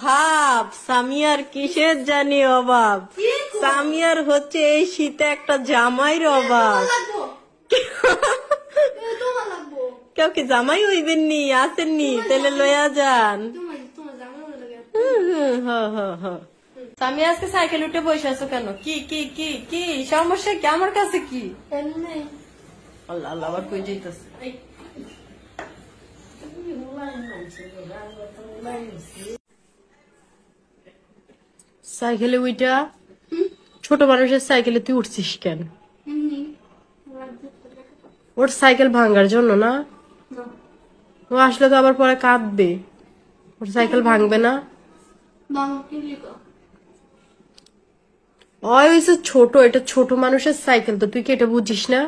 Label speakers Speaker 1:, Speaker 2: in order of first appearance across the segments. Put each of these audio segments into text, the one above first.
Speaker 1: ভাব সামিয়ার কিসের জানি অভাব, সামিয়ার হচ্ছে এই শীতে একটা জামাইয়ের অভাব। কেউ কি জামাই হইবেননি, আসেননি, তেলে লইয়া যান। সামিয়া আজকে সাইকেল উঠে বসে আছো কেন? কি কি কি কি সমস্যা কি? আমার কাছে কি? আল্লাহ আল্লাহ, আবার কই যাইতেছে? সাইকেলে উইটা ছোট মানুষের সাইকেলে তুই উঠছিস কেন? ওর সাইকেল ভাঙার জন্য না? ও আসলে তো আবার পরে কাঁদবে। ওর সাইকেল ভাঙবে না? ওই হইছে ছোট, এটা ছোট মানুষের সাইকেল, তো তুই কি এটা বুঝিস না?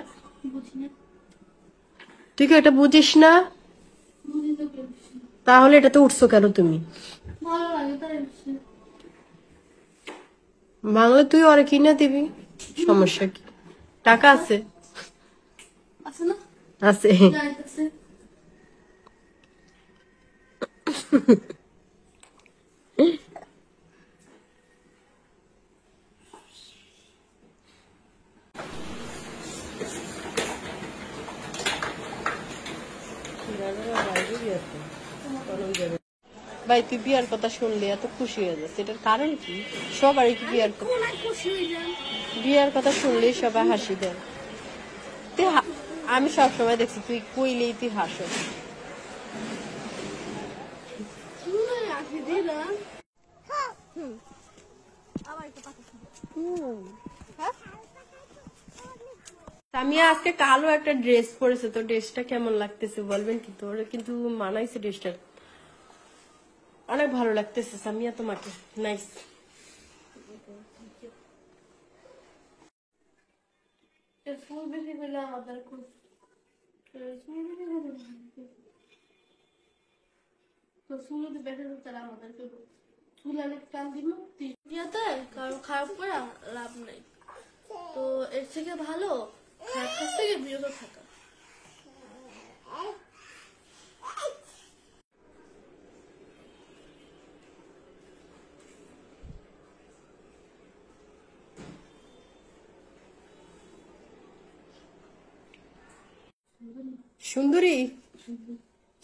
Speaker 1: তুই কি এটা বুঝিস না? তাহলে এটাতে উঠছো কেন তুমি? বাংলা তুই ওরে কিনে দিবি, সমস্যা কি? টাকা আছে? আছে। ভাই তুই বিয়ার কথা শুনলে এত খুশি হয়ে যাচ্ছে, এটার কারণ কি? সবারই কি বিয়ার কথা শুনলে সবাই হাসি দেয়। তুই আমি সবসময় দেখছি তুই কইলেই তুই হাসো। আমি আজকে কালো একটা ড্রেস পরেছে, তো ড্রেসটা কেমন লাগতেছে বলবেন কি? তোর কিন্তু মানাইছে ড্রেসটা, অনেক ভালো লাগতেছে সামিয়া তোমাকে, নাইস। ফুল বেশি পেলে আমাদের খুব তো চুলো তো বেঁধে তারা আমাদেরকে চুল অনেক টান দিব ইয়াতে, কারণ খারাপ করে লাভ নাই। তো এর থেকে ভালো খারাপ কাছ থেকে বিরত থাকা। সুন্দরী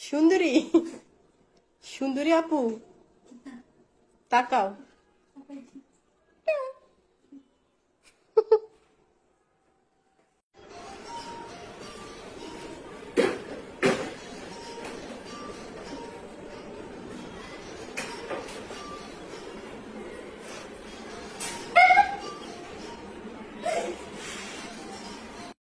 Speaker 1: সুন্দরী সুন্দরী আপু তাকাও।